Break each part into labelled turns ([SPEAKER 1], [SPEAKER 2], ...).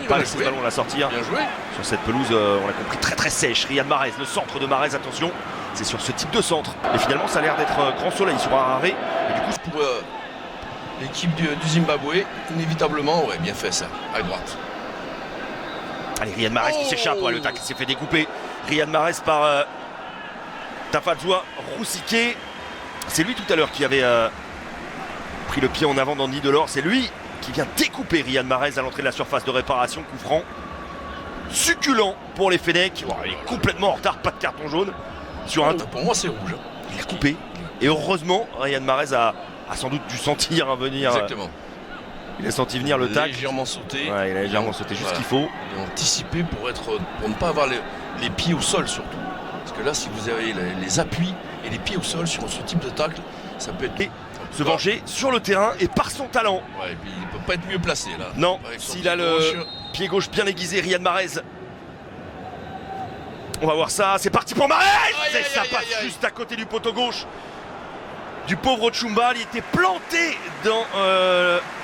[SPEAKER 1] pas laisser ce ballon la sortir.
[SPEAKER 2] Bien joué.
[SPEAKER 1] Sur cette pelouse, on l'a compris, très sèche. Riyad Mahrez, le centre de Mahrez, attention, c'est sur ce type de centre. Et finalement, ça a l'air d'être grand soleil sur Harare. Et du coup,
[SPEAKER 2] pour l'équipe du Zimbabwe, inévitablement, ouais, bien fait ça, à droite.
[SPEAKER 1] Allez, Riyad Mahrez qui s'échappe, ouais, le tacle s'est fait découper. Riyad Mahrez par Tafadzwa Roussike. C'est lui tout à l'heure qui avait pris le pied en avant d'Andy Delors. C'est lui qui vient découper Riyad Mahrez à l'entrée de la surface de réparation. Coup franc succulent pour les Fennecs. Oh, il est complètement en retard, pas de carton jaune. Sur un
[SPEAKER 2] pour moi, c'est rouge.
[SPEAKER 1] Il a coupé. Et heureusement, Riyad Mahrez a sans doute dû sentir venir.
[SPEAKER 2] Exactement.
[SPEAKER 1] Il a senti venir le tacle.
[SPEAKER 2] Il a légèrement sauté.
[SPEAKER 1] Ouais, il a légèrement sauté juste ce qu'il faut.
[SPEAKER 2] Il a anticipé pour ne pas avoir les pieds au sol surtout. Parce que là, si vous avez les appuis et les pieds au sol sur ce type de tacle, ça peut être...
[SPEAKER 1] Se venger sur le terrain et par son talent.
[SPEAKER 2] Ouais, et puis il ne peut pas être mieux placé là.
[SPEAKER 1] Non, s'il a le pied gauche bien aiguisé, Riyad Mahrez. On va voir ça, c'est parti pour Mahrez. Ça passe juste à côté du poteau gauche du pauvre Chumba. Il était planté dans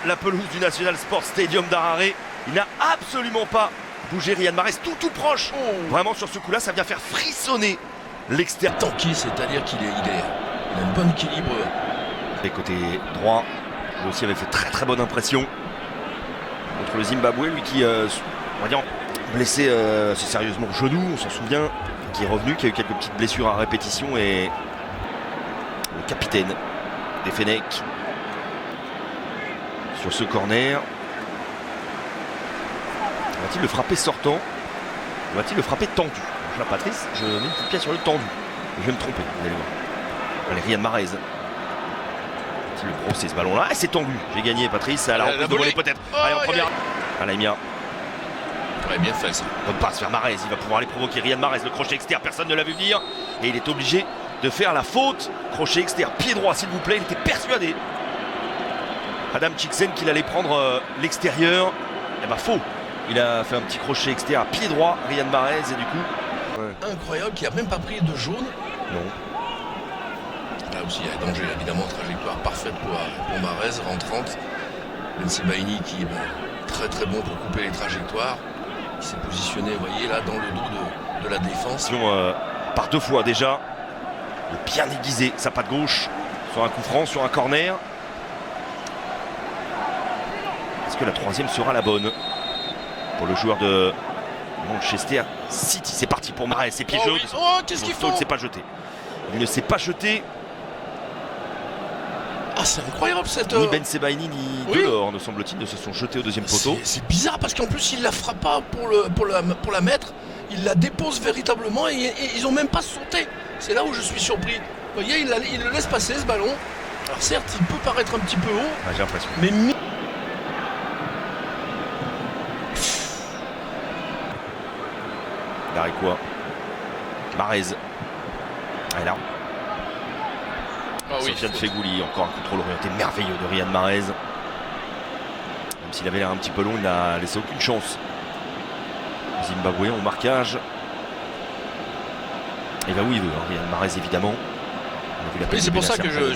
[SPEAKER 1] la pelouse du National Sports Stadium d'Harare. Il n'a absolument pas bougé, Riyad Mahrez, tout proche. Vraiment sur ce coup-là, ça vient faire frissonner l'extérieur.
[SPEAKER 2] Tanké, c'est-à-dire qu'il a un bon équilibre.
[SPEAKER 1] Et côté droit, lui aussi avait fait très bonne impression contre le Zimbabwe, lui qui, on va dire, blessé assez sérieusement au genou, on s'en souvient, qui est revenu, qui a eu quelques petites blessures à répétition, et le capitaine des Fennecs sur ce corner. Va-t-il le frapper sortant ou va-t-il le frapper tendu? Je vois Patrice, je mets une petite pièce sur le tendu. Je vais me tromper, vous allez voir. Allez, Riyad Mahrez. Le procès ce ballon là, c'est tendu. J'ai gagné Patrice, à la reprise de volée peut-être. Allez en première. Alaimia.
[SPEAKER 2] Ouais, bien fait ça.
[SPEAKER 1] Bonne passe vers Mahrez, il va pouvoir aller provoquer Riyad Mahrez, le crochet extérieur, personne ne l'a vu venir. Et il est obligé de faire la faute. Crochet extérieur, pied droit s'il vous plaît, il était persuadé. Adam Chiksen qu'il allait prendre l'extérieur. Et bah faux. Il a fait un petit crochet extérieur, pied droit, Riyad Mahrez et du coup.
[SPEAKER 2] Ouais. Incroyable qu'il n'a même pas pris de jaune.
[SPEAKER 1] Non.
[SPEAKER 2] Là aussi, il y a danger, évidemment, trajectoire parfaite pour Mahrez, rentrante. Ben Sebaini qui est très bon pour couper les trajectoires. Il s'est positionné, vous voyez, là, dans le dos de la défense.
[SPEAKER 1] Par deux fois déjà, bien aiguisé sa patte gauche sur un coup franc, sur un corner. Est-ce que la troisième sera la bonne pour le joueur de Manchester City? C'est parti pour Mahrez, c'est piégeux.
[SPEAKER 2] Oui. Oh, qu'est-ce qu'il faut?
[SPEAKER 1] Il ne s'est pas jeté. Il ne s'est pas jeté.
[SPEAKER 2] Ah, c'est incroyable cette...
[SPEAKER 1] Ni Ben Sebaini ni Delors, ne semble-t-il, ne se sont jetés au deuxième poteau.
[SPEAKER 2] C'est bizarre parce qu'en plus il la frappe pas pour la mettre. Il la dépose véritablement et ils n'ont même pas sauté. C'est là où je suis surpris. Vous voyez, il le laisse passer ce ballon. Alors certes, il peut paraître un petit peu haut.
[SPEAKER 1] Ah, j'ai l'impression.
[SPEAKER 2] Mais...
[SPEAKER 1] Quoi Mahrez. Ah, là. Sofiane Fegouli, encore un contrôle orienté merveilleux de Riyad Mahrez. Même s'il avait l'air un petit peu long, il n'a laissé aucune chance. Zimbabwe au marquage. Il va où il veut, hein, Riyad Mahrez évidemment.
[SPEAKER 2] C'est pour ça que je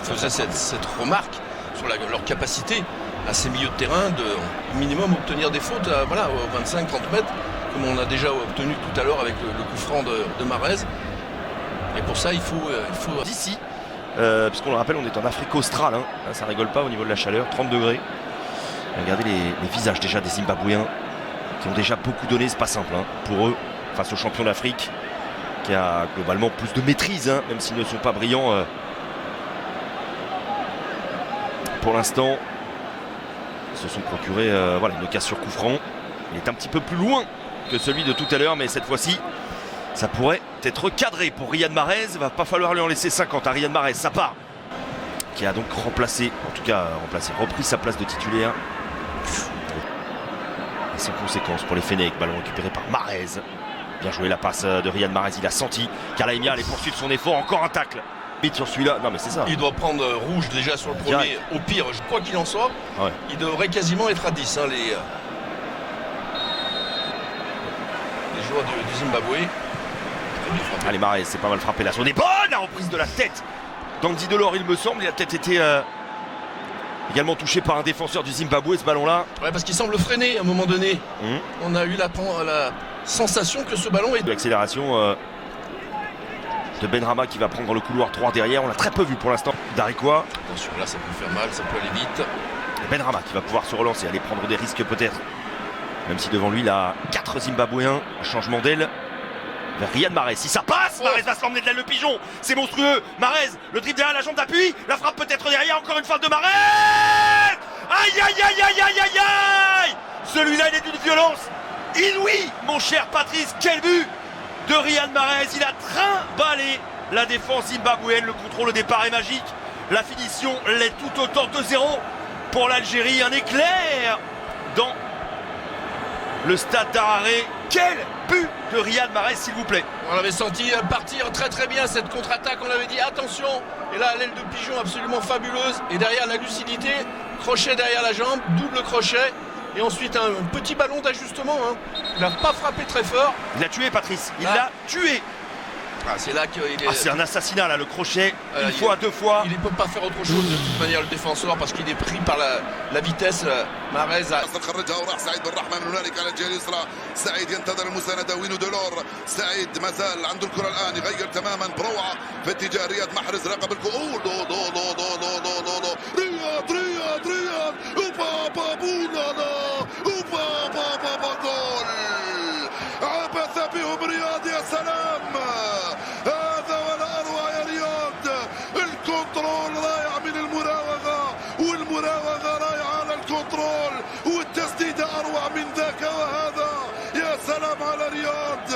[SPEAKER 2] faisais cette remarque sur leur capacité à ces milieux de terrain de au minimum obtenir des fautes à, voilà, aux 25-30 mètres, comme on a déjà obtenu tout à l'heure avec le coup franc de Mahrez. Et pour ça, il faut
[SPEAKER 1] d'ici, puisqu'on le rappelle, on est en Afrique australe, hein. Là, ça rigole pas au niveau de la chaleur, 30 degrés. Regardez les visages déjà des Zimbabwéens qui ont déjà beaucoup donné, c'est pas simple hein, pour eux, face au champion d'Afrique qui a globalement plus de maîtrise, hein, même s'ils ne sont pas brillants pour l'instant. Ils se sont procuré voilà, une occasion sur coup franc. Il est un petit peu plus loin que celui de tout à l'heure, mais cette fois-ci, ça pourrait être cadré pour Riyad Mahrez. Il va pas falloir lui en laisser 50 à Riyad Mahrez. Ça part. Qui a donc repris sa place de titulaire. Et sans conséquence pour les Fennecs. Ballon récupéré par Mahrez. Bien joué la passe de Riyad Mahrez. Il a senti qu'Alaimia allait poursuivre son effort. Encore un tacle. Vite sur celui-là. Non mais c'est ça.
[SPEAKER 2] Il doit prendre rouge déjà sur le premier. Au pire, je crois qu'il en soit. Ouais. Il devrait quasiment être à 10. Hein, les joueurs du Zimbabwe.
[SPEAKER 1] Allez Mahrez, c'est pas mal frappé là. Son est bonne la reprise de la tête d'Andy Delors, il me semble. Il a peut-être été Également touché par un défenseur du Zimbabwe, ce ballon-là.
[SPEAKER 2] Ouais, parce qu'il semble freiner à un moment donné. On a eu la sensation que ce ballon est...
[SPEAKER 1] L'accélération de Benrahma qui va prendre le couloir 3 derrière. On l'a très peu vu pour l'instant. Darikwa.
[SPEAKER 2] Attention, là ça peut faire mal, ça peut aller vite.
[SPEAKER 1] Benrahma qui va pouvoir se relancer, aller prendre des risques peut-être. Même si devant lui, il a 4 Zimbabwéens. Un changement d'aile vers Riyad Mahrez. Si ça passe, Mahrez va se l'emmener de l'aile le pigeon. C'est monstrueux. Mahrez, le dribble derrière la jambe d'appui. La frappe peut-être derrière. Encore une faute de Mahrez. Aïe, aïe, aïe, aïe, aïe, aïe, aïe. Celui-là, il est d'une violence inouïe, mon cher Patrice. Quel but de Riyad Mahrez. Il a trimballé la défense zimbabwéenne. Le contrôle au départ est magique. La finition l'est tout autant. 2-0 pour l'Algérie. Un éclair dans le stade d'Harare. Quel but de Riyad Mahrez, s'il vous plaît.
[SPEAKER 2] On l'avait senti partir très très bien cette contre-attaque. On avait dit attention. Et là, l'aile de pigeon absolument fabuleuse. Et derrière la lucidité, crochet derrière la jambe, double crochet. Et ensuite un petit ballon d'ajustement. Il n'a pas frappé très fort.
[SPEAKER 1] Il l'a tué, Patrice. Il l'a tué.
[SPEAKER 2] Ah, c'est là qu'il est...
[SPEAKER 1] c'est un assassinat là, le crochet, une fois, 2 fois.
[SPEAKER 2] Il ne peut pas faire autre chose de toute manière le défenseur parce qu'il est pris par la vitesse. Mahrez
[SPEAKER 3] سعيد بن الرحمن من هنالك على الجهه اليسرى سعيد ينتظر المسانده وينو دولور سعيد ما زال عنده الكره الان يغير تماما بروعه في اتجاه رياض محرز راقب الكره رياض اوبا بولا اوبا جول عبث بهم رياض يا سلام هذا ولا اروع يا رياض الكنترول رائع من المراوغه والمراوغه رائعه على الكنترول والتسديده اروع من ذاك وهذا يا سلام على رياض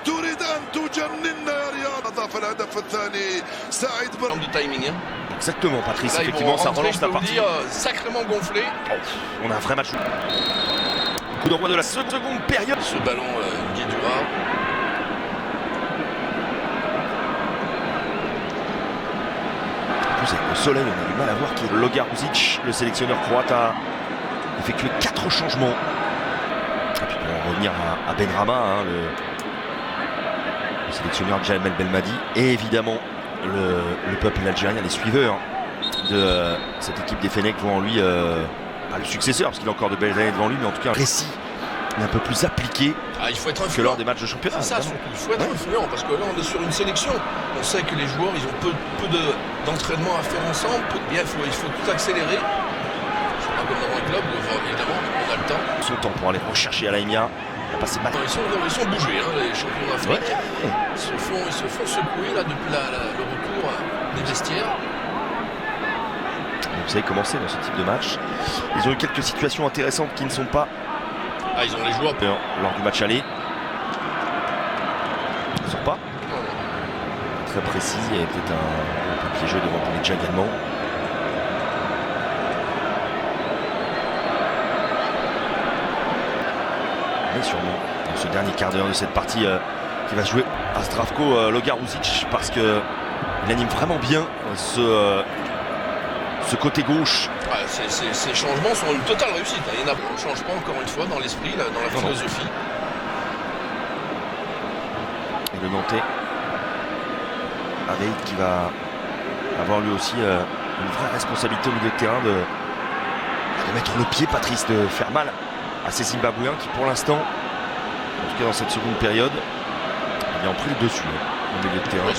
[SPEAKER 3] تريد ان تجننا يا رياض اضاف الهدف الثاني سعيد
[SPEAKER 2] بن de timing.
[SPEAKER 1] Exactement, Patrice. Là, effectivement, ça relance la partie.
[SPEAKER 2] Sacrément gonflé.
[SPEAKER 1] On a un vrai match. Coup d'envoi de la seconde période.
[SPEAKER 2] Ce ballon Guédura.
[SPEAKER 1] En plus, avec le soleil, on a du mal à voir qui est Logar Uzic, le sélectionneur croate, a effectué 4 changements. Et puis pour en revenir à Benrahma, le sélectionneur Jamel Belmadi, et évidemment le peuple algérien, les suiveurs de cette équipe des Fennecs voient en lui pas le successeur, parce qu'il a encore de belles années devant lui, mais en tout cas un récit un peu plus appliqué
[SPEAKER 2] il faut être
[SPEAKER 1] que lors des matchs de championnat.
[SPEAKER 2] C'est ça, surtout, il faut être influent, parce que là on est sur une sélection. On sait que les joueurs ils ont peu d'entraînement à faire ensemble. Il faut tout accélérer. C'est pas comme dans un club, évidemment, on a le temps.
[SPEAKER 1] Son temps pour aller rechercher Alaïmia.
[SPEAKER 2] Ils sont bougés, les champions d'Afrique. Ouais. Ils se font secouer là, depuis le retour des vestiaires.
[SPEAKER 1] Vous savez comment c'est dans ce type de match. Ils ont eu quelques situations intéressantes qui ne sont pas.
[SPEAKER 2] Ils ont les joueurs
[SPEAKER 1] lors du match aller. Ils ne sont pas. Très précis. Il y a peut-être un piégeux devant Ponedja également. Mais sûrement dans ce dernier quart d'heure de cette partie qui va se jouer à Zdravko Logar Uzic, parce qu'il anime vraiment bien ce côté gauche.
[SPEAKER 2] Ces changements sont une totale réussite. On ne change pas encore une fois dans l'esprit, dans la philosophie.
[SPEAKER 1] Et le Nantais, Aveid, qui va avoir lui aussi une vraie responsabilité au milieu de terrain de mettre le pied, Patrice, de faire mal à ces Zimbabwéens qui pour l'instant, en tout cas dans cette seconde période, ont pris le dessus au milieu de terrain.